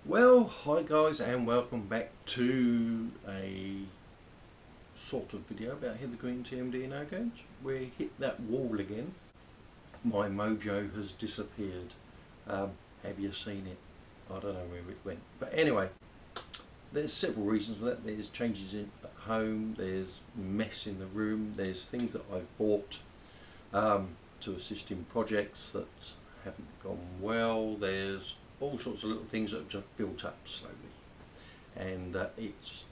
Well, hi guys, and welcome back to a sort of video about Hither Green TMD and wagons. We hit that wall again. My Mojo has disappeared. Have you seen it? I don't know where it went. But anyway, there's several reasons for that. There's changes in at home, there's mess in the room, there's things that I've bought to assist in projects that haven't gone well. There's all sorts of little things that have just built up slowly, and it's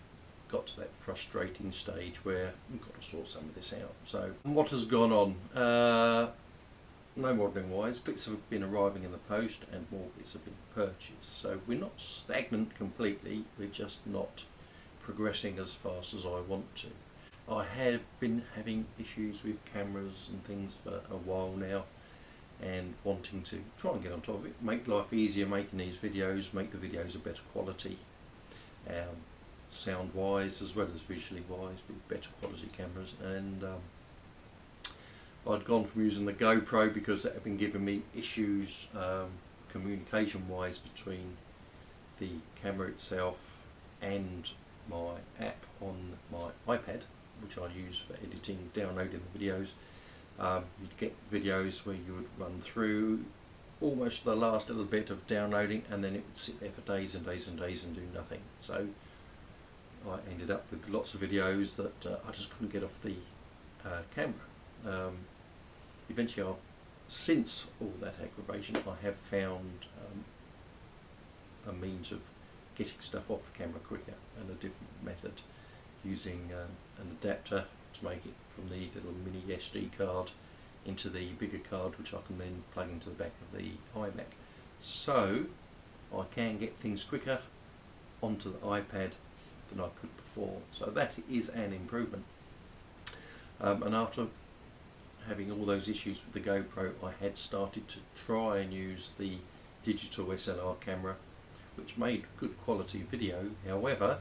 got to that frustrating stage where we've got to sort some of this out. So what has gone on? No modelling wise, bits have been arriving in the post and more bits have been purchased. So we're not stagnant completely, we're just not progressing as fast as I want to. I have been having issues with cameras and things for a while now, and wanting to try and get on top of it, make life easier making these videos, make the videos of better quality, sound wise as well as visually wise, with better quality cameras. And I'd gone from using the GoPro because that had been giving me issues communication wise between the camera itself and my app on my iPad, which I use for editing, downloading the videos. You'd get videos where you would run through almost the last little bit of downloading, and then it would sit there for days and days and days and do nothing. So I ended up with lots of videos that I just couldn't get off the camera. Eventually, since all that aggravation, I have found a means of getting stuff off the camera quicker, and a different method, using an adapter to make it from the little mini SD card into the bigger card, which I can then plug into the back of the iMac. So I can get things quicker onto the iPad than I could before. So that is an improvement. And after having all those issues with the GoPro, I had started to try and use the digital SLR camera, which made good quality video. However,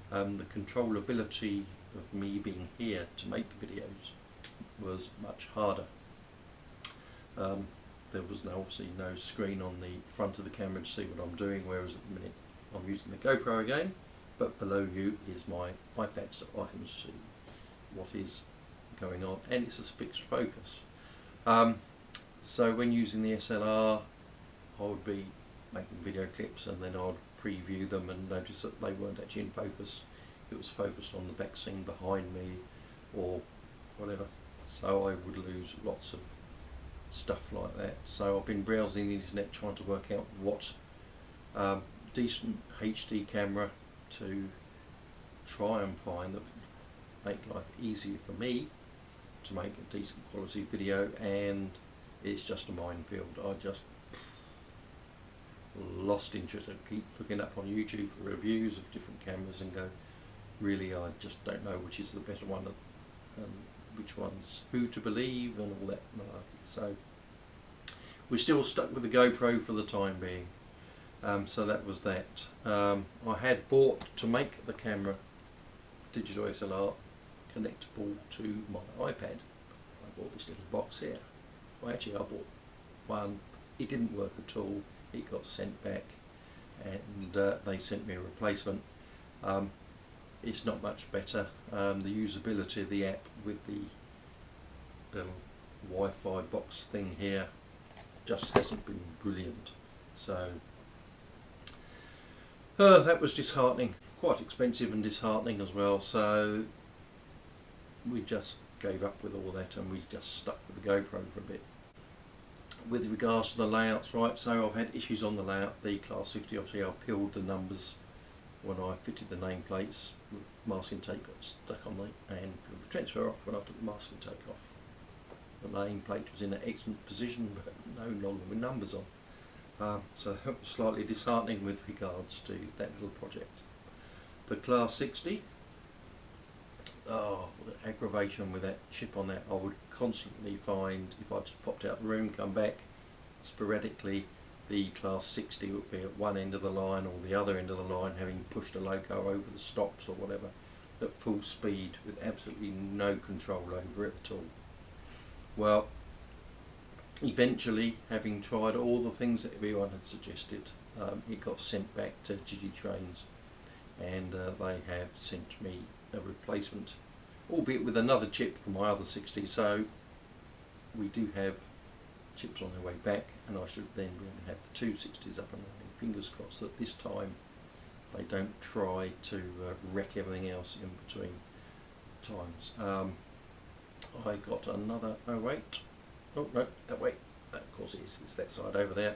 the controllability of me being here to make the videos was much harder. There was obviously no screen on the front of the camera to see what I'm doing, whereas at the minute I'm using the GoPro again, but below you is my iPad, so I can see what is going on, and it's a fixed focus. So when using the SLR, I would be making video clips and then I'd preview them and notice that they weren't actually in focus. It was focused on the back scene behind me or whatever, so I would lose lots of stuff like that. So I've been browsing the internet trying to work out what decent HD camera to try and find that would make life easier for me to make a decent quality video, and it's just a minefield. I just lost interest. I keep looking up on YouTube for reviews of different cameras and go, really, I just don't know which is the better one, which one's who to believe and all that malarkey. So we're still stuck with the GoPro for the time being. So that was that. I had bought, to make the camera digital SLR connectable to my iPad, I bought this little box here. Well, actually I bought one, it didn't work at all, it got sent back, and they sent me a replacement. It's not much better. The usability of the app with the Wi-Fi box thing here just hasn't been brilliant. So that was disheartening, quite expensive and disheartening as well. So we just gave up with all that and we just stuck with the GoPro for a bit. With regards to the layouts, right, so I've had issues on the layout. The Class 50, obviously I peeled the numbers when I fitted the nameplates. The masking tape got stuck on there, and peeled the transfer off when I took the masking tape off. The nameplate was in an excellent position, but no longer with numbers on. So that was slightly disheartening with regards to that little project. The Class 60, oh, the aggravation with that chip on that. I would constantly find, if I just popped out the room, come back, sporadically the Class 60 would be at one end of the line or the other end of the line, having pushed a loco over the stops or whatever at full speed with absolutely no control over it at all. Well, eventually, having tried all the things that everyone had suggested, it got sent back to Trains, and they have sent me a replacement, albeit with another chip for my other 60. So we do have chips on their way back, and I should then be able to have the 260s up and running. Fingers crossed that this time they don't try to wreck everything else in between times. I got another 08. Oh no, that way. Of course it is. It's that side over there.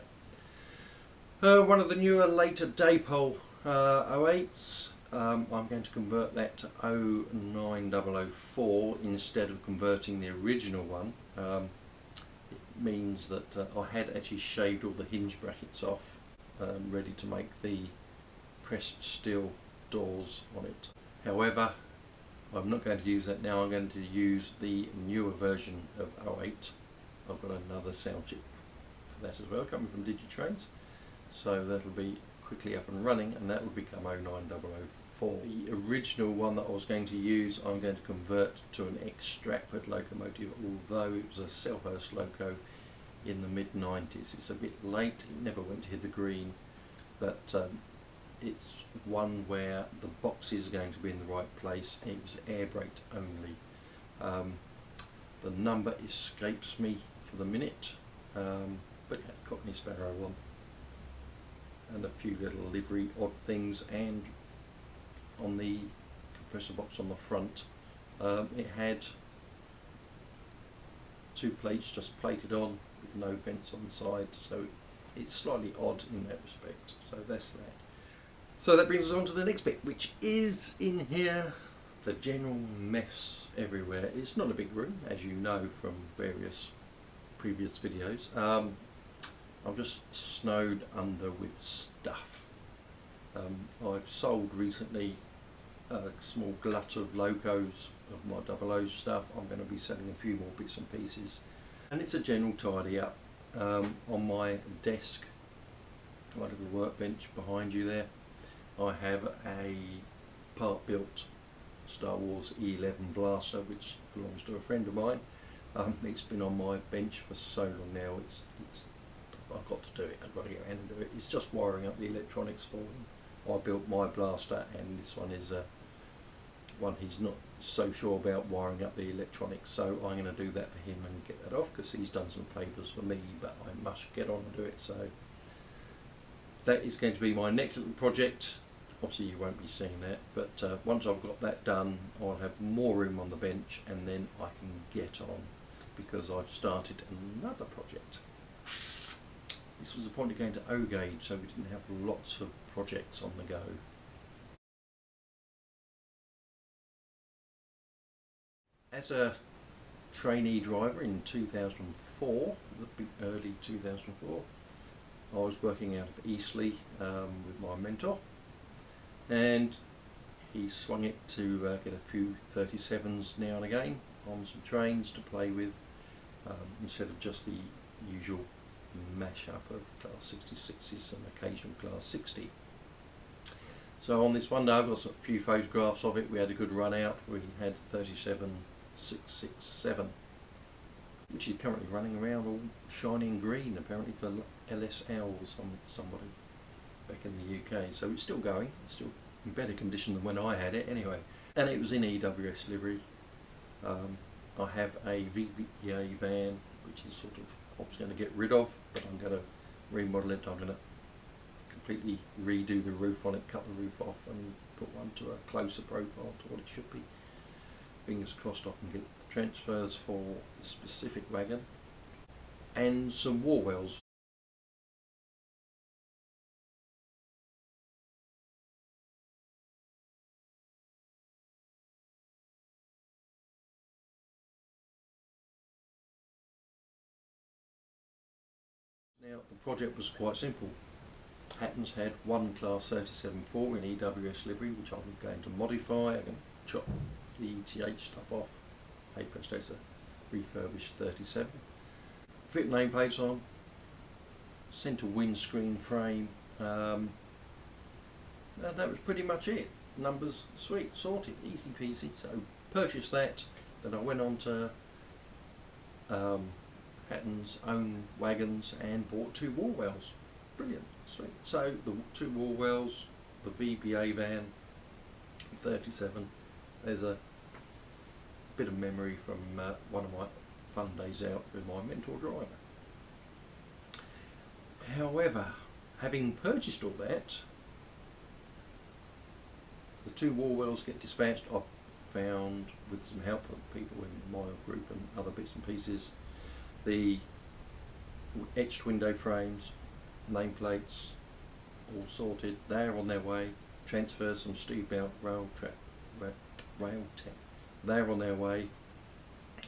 One of the newer, later Daypole 08s. I'm going to convert that to 09004 instead of converting the original one. It means that I had actually shaved all the hinge brackets off, ready to make the pressed steel doors on it. However, I'm not going to use that now. I'm going to use the newer version of 08. I've got another sound chip for that as well, coming from Trains. So that'll be quickly up and running, and that will become 09004. The original one that I was going to use, I'm going to convert to an ex-Stratford locomotive, although it was a Selhurst loco in the mid-90s. It's a bit late, it never went to Hither Green, but it's one where the box is going to be in the right place. It was air braked only. The number escapes me for the minute, but yeah, Cockney Sparrow one, and a few little livery odd things. And on the compressor box on the front, it had two plates just plated on with no vents on the side, so it's slightly odd in that respect. So that's that. So that brings us on to the next bit, which is in here, the general mess everywhere. It's not a big room, as you know from various previous videos. I'm just snowed under with stuff. I've sold recently a small glut of locos of my 00 stuff. I'm going to be selling a few more bits and pieces. And it's a general tidy up. On my desk, my little workbench behind you there, I have a part-built Star Wars E11 blaster, which belongs to a friend of mine. It's been on my bench for so long now. I've got to do it. I've got to get around and do it. It's just wiring up the electronics for him. I built my blaster, and this one is one he's not so sure about wiring up the electronics. So I'm going to do that for him and get that off, because he's done some favours for me, but I must get on and do it. So that is going to be my next little project. Obviously you won't be seeing that, but once I've got that done, I'll have more room on the bench, and then I can get on, because I've started another project. This was the point of going to O-gauge, so we didn't have lots of projects on the go. As a trainee driver in 2004, early 2004, I was working out of Eastleigh with my mentor, and he swung it to get a few 37s now and again on some trains to play with, instead of just the usual mash-up of class 66s and occasional class 60. So on this one day I got a few photographs of it. We had a good run out. We had 37667, which is currently running around all shiny and green, apparently for LSL or somebody back in the UK. So it's still going. It's still in better condition than when I had it anyway. And it was in EWS livery. I have a VBA van, which is sort of I was going to get rid of, but I'm going to remodel it. I'm going to completely redo the roof on it, cut the roof off, and put one to a closer profile to what it should be. Fingers crossed I can get the transfers for the specific wagon, and some Warwells. Now the project was quite simple. Hatton's had one class 37.4 in EWS livery, which I'm going to modify. I'm going to chop the ETH stuff off. Hey presto, it's a refurbished 37. Fit nameplates on, centre windscreen frame, and that was pretty much it. Numbers, sweet, sorted, easy peasy. So purchased that, then I went on to Hatton's own wagons and bought 2 Warwells. Brilliant, sweet. So the 2 Warwells, the VBA van, 37. There's a bit of memory from one of my fun days out with my mentor driver. However, having purchased all that, the 2 Warwells get dispatched. I've found, with some help from people in my group and other bits and pieces, the etched window frames, nameplates, all sorted. They're on their way. Transfer some Steve Belt rail tech. They're on their way.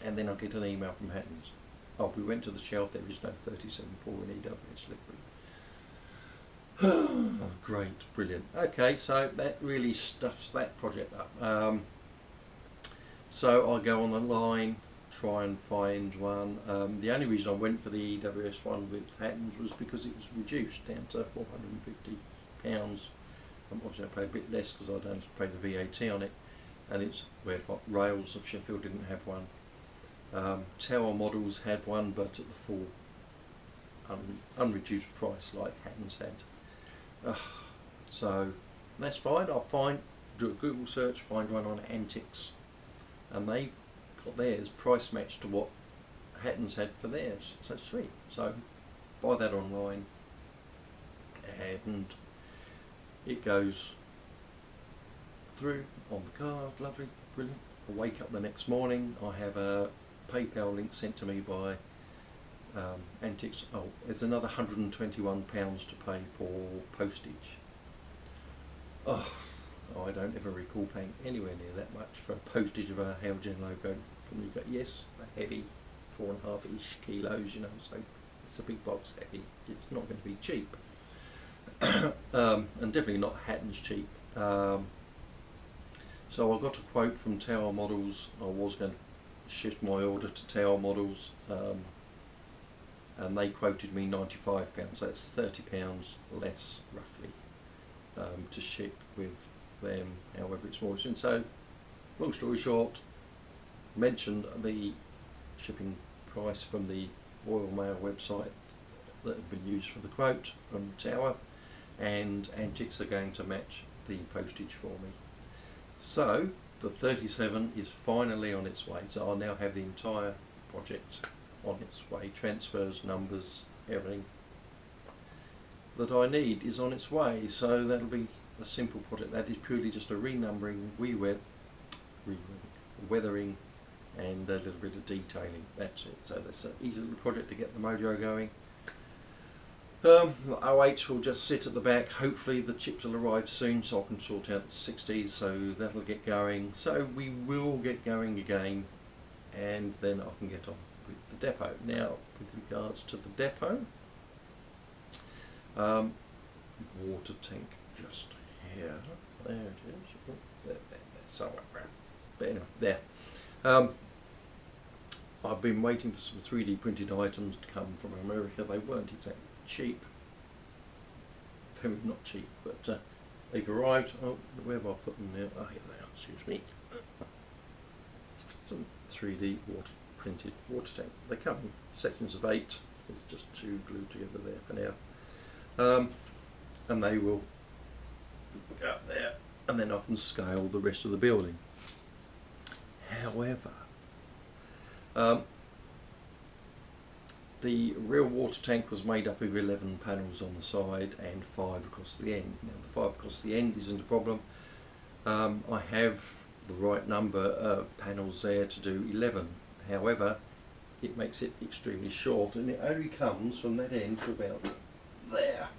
And then I'll get an email from Hatton's. Oh, we went to the shelf. There is no 37.4 in EWS livery. Oh, great, brilliant. Okay, so that really stuffs that project up. So I'll go on the line, try and find one. The only reason I went for the EWS one with Hatton's was because it was reduced down to £450. Obviously I paid a bit less because I don't have to pay the VAT on it, and it's where Rails of Sheffield didn't have one. Tower Models had one, but at the full unreduced price like Hatton's had. So that's fine. I'll do a Google search, find one on Antics, and they got theirs price matched to what Hatton's had for theirs. So sweet. So buy that online, and it goes through on the card. Lovely, brilliant. I wake up the next morning. I have a PayPal link sent to me by Antics. Oh, it's another £121 to pay for postage. Oh, I don't ever recall paying anywhere near that much for postage of a Heljan logo from the UK. Yes, they're heavy, 4.5-ish kilos, you know, so it's a big box heavy. It's not going to be cheap. And definitely not Hatton's cheap. So I got a quote from Tower Models. I was going to shift my order to Tower Models, and they quoted me £95, so that's £30 less roughly to ship with them, however it's more expensive. So long story short, mentioned the shipping price from the Royal Mail website that had been used for the quote from Tower, and Antics are going to match the postage for me. So the 37 is finally on its way, so I'll now have the entire project on its way. Transfers, numbers, everything that I need is on its way, so that'll be a simple project. That is purely just a renumbering, weathering, and a little bit of detailing. That's it. So that's an easy little project to get the Mojo going. OH will just sit at the back. Hopefully the chips will arrive soon so I can sort out the 60s, so that'll get going. So we will get going again, and then I can get on with the depot. Now, with regards to the depot, water tank just here. There it is. There, somewhere around. But anyway, there. I've been waiting for some 3D printed items to come from America. They weren't exactly cheap. Very not cheap, but they've arrived. Oh, where have I put them now? Oh, here they are, excuse me. Some 3D printed water tank. They come in sections of 8. It's just 2 glued together there for now. And they will go up there, and then I can scale the rest of the building. However, the real water tank was made up of 11 panels on the side and 5 across the end. Now the 5 across the end isn't a problem. I have the right number of panels there to do 11. However, it makes it extremely short, and it only comes from that end to about there.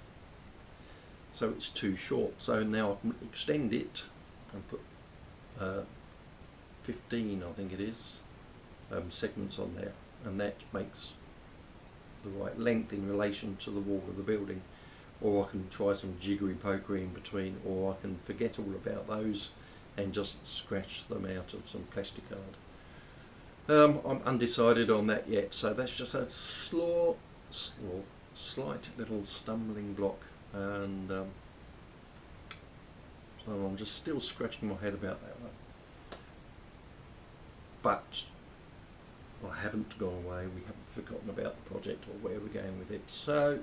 So it's too short. So now I can extend it and put 15, I think it is, segments on there, and that makes the right length in relation to the wall of the building. Or I can try some jiggery pokery in between, or I can forget all about those and just scratch them out of some plastic card. I'm undecided on that yet, so that's just a slight little stumbling block, and so I'm just still scratching my head about that one. But I haven't gone away, we haven't forgotten about the project or where we're going with it. So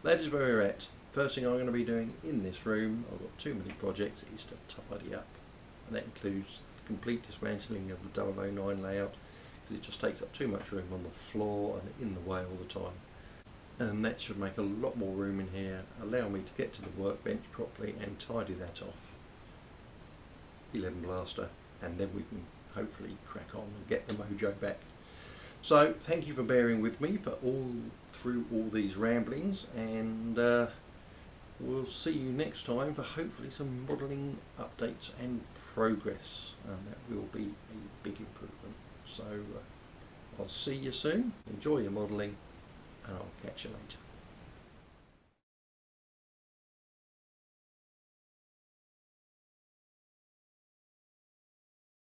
that is where we're at. First thing I'm going to be doing in this room, I've got too many projects, is to tidy up, and that includes complete dismantling of the 009 layout, because it just takes up too much room on the floor and in the way all the time. And that should make a lot more room in here, allow me to get to the workbench properly and tidy that off. 11 blaster, and then we can hopefully crack on and get the Mojo back. So thank you for bearing with me through all these ramblings, and we'll see you next time for hopefully some modelling updates and progress, and that will be a big improvement. So I'll see you soon, enjoy your modelling, and I'll catch you later.